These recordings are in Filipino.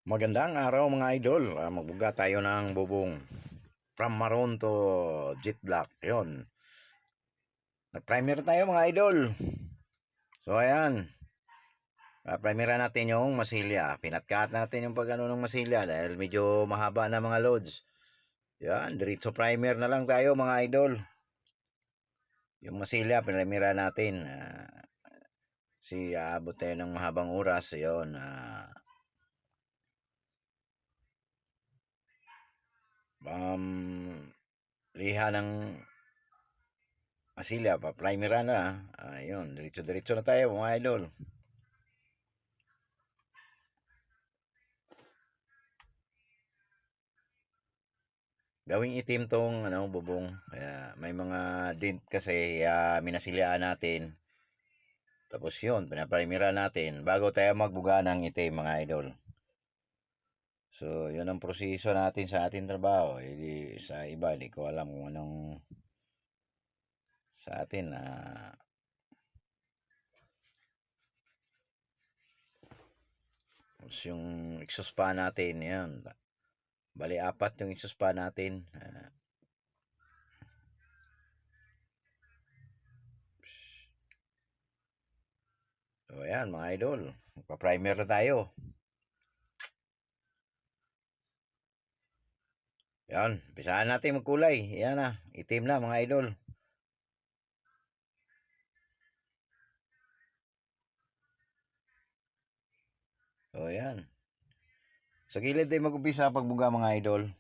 Magandang araw mga idol. Magbuga tayo ng bubong. From maroon to jet black. Yun. Nag-primer tayo mga idol. So ayan. Primera natin yung masilya. Pinatkat natin yung pag ng masilya dahil medyo mahaba na mga loads. Yan. Diretso primer na lang tayo mga idol. Yung masilya, primera natin. Abot tayo ng mahabang oras. Yun. Liha ng masilya, pa-primera na. Ayun, diretso-diretso na tayo mga idol. Gawing itim tong bubong. Kaya may mga dent kasi minasilyaan natin. Tapos yun, pinaprimera natin bago tayo magbuga ng itim mga idol. So, yun ang proseso natin sa ating trabaho. Hindi, sa iba, hindi ko alam kung anong sa atin. Tapos yung exhaust fan natin, yan. Bali, 4 yung exhaust fan natin. So, ayan mga idol. Pa-primer na tayo. Yan, pisaan natin magkulay. Yan na, itim na mga idol. So, yan. Sa gilid ay mag-umpisa pagbuga mga idol.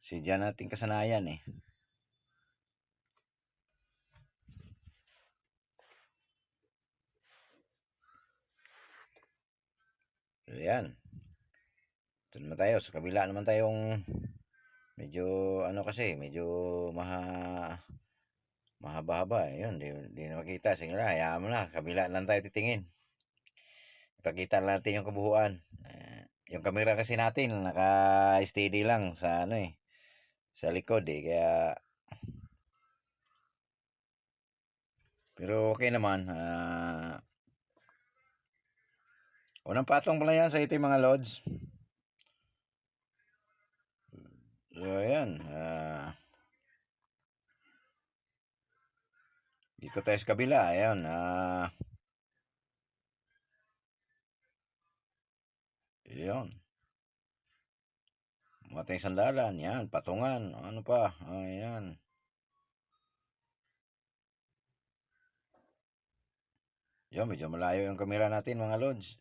Sidya natin kasanayan eh. So, yan. Ito naman tayo. Sa kabila naman tayong medyo medyo mahaba-haba. Yun, di na makita. Sige na, hayaan mo na. Kabila lang tayo titingin. Ipakita lang natin yung kabuuan. Yung camera kasi natin, naka-steady lang sa sa likod eh. Kaya, pero okay naman. Unang patong pala yan sa itim mga lods. So, ayan. Dito tayo sa kabila. Ayan. Yun. Matay sandalan. Yan. Patungan. Ano pa? Ayan. Yun. Medyo malayo yung kamera natin mga lods.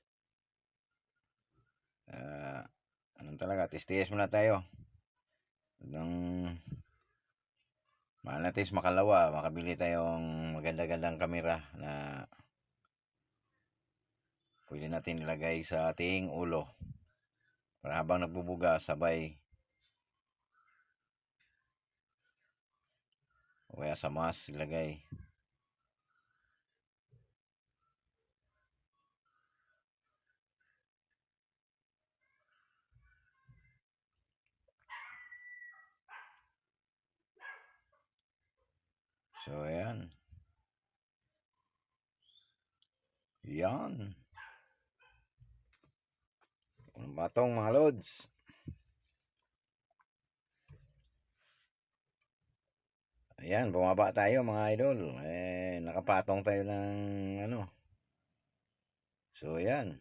Anong talaga? Testies muna tayo. Nang manatis makalawa. Makabili tayong maganda-gandang kamera na pwede natin ilagay sa ating ulo. Para habang nagbubuga, sabay. O kaya sa mask ilagay. So, ayan. Yan. Unang batong mga lods. Ayan, bumaba tayo mga idol. Nakapatong tayo ng So, ayan.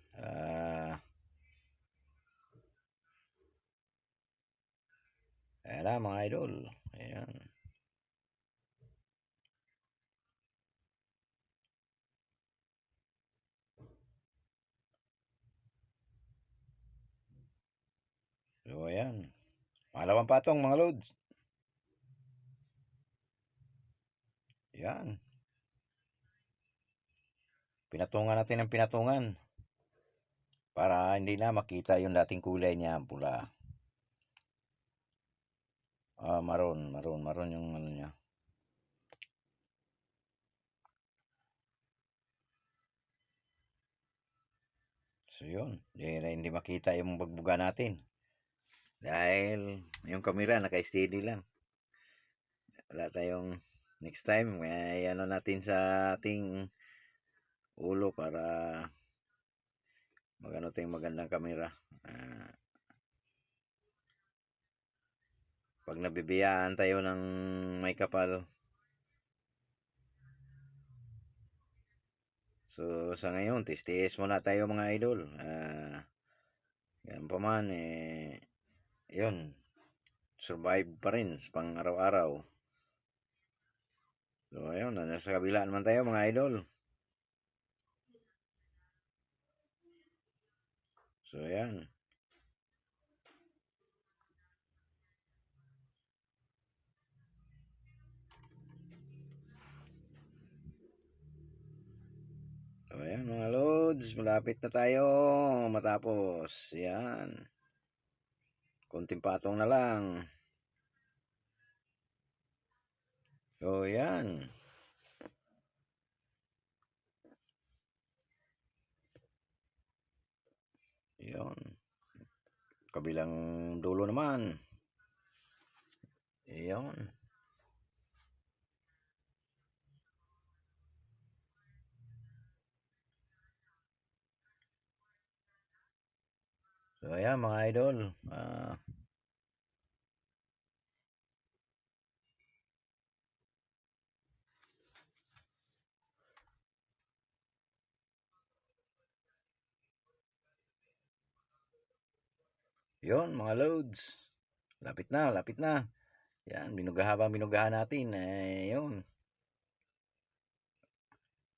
Ayan na mga idol. Ayan. So, ayan. Malawang patong mga lods. Ayan. Pinatungan natin ang pinatungan. Para hindi na makita yung dating kulay niya, pula. Maroon yung niya. So, yun. Hindi makita yung pagbuga natin. Dahil yung camera naka-steady lang. Wala tayong next time. Natin sa ating ulo para Magano tayong magandang kamera. Pag nabibiyaan tayo ng may kapal. So sa ngayon, tiis muna tayo mga idol. Yan pa man yun, survive pa rin sa pang araw-araw. So ayun, nasa kabila naman tayo mga idol. So ayan. So ayan mga lods, malapit na tayo matapos. Yan. Konting patong na lang. So yan. Yan. Kabilang dulo naman. Yan. So ayan mga idol. Yon mga loads. Lapit na, lapit na. Yan, habang binugahan natin. Yun.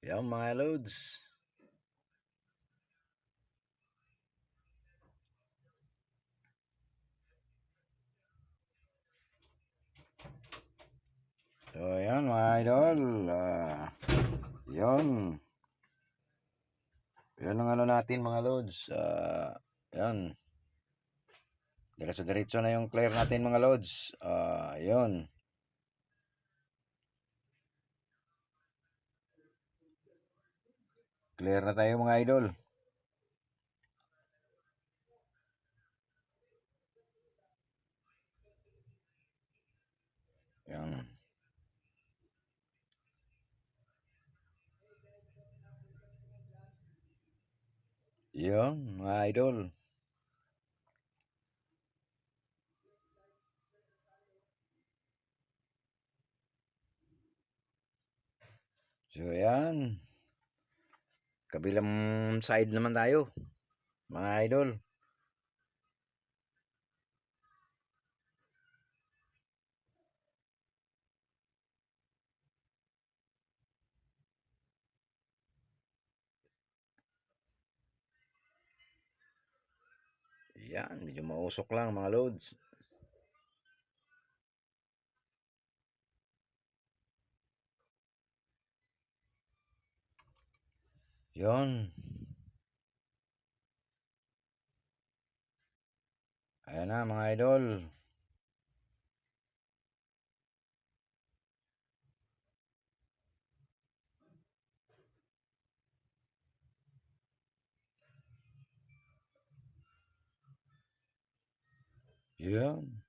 Yan mga loads. So yan mga idol. Yun. Yun ang ano natin mga loads. Yan. Diretso na yung clear natin mga loads. Yun. Clear na tayo mga idol. Yan. Yun mga idol. So yan. Kabilang side naman tayo mga idol. Yan, medyo mausok lang mga loads. Yon. Ayan na mga idol. Yan.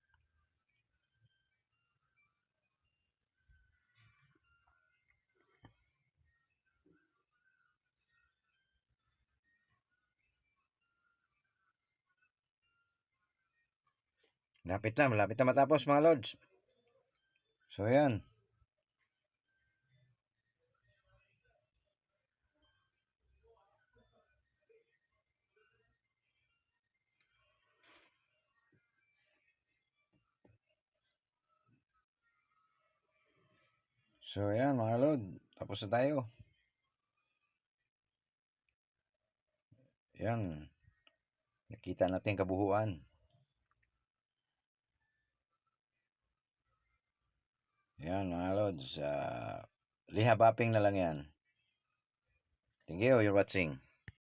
Malapit na matapos mga lods. So yan. So yan mga lod. Tapos na tayo. Yan. Nakita natin kabuhuan. Yan mga lods. Lihabaping na lang yan. Thank you. You're watching.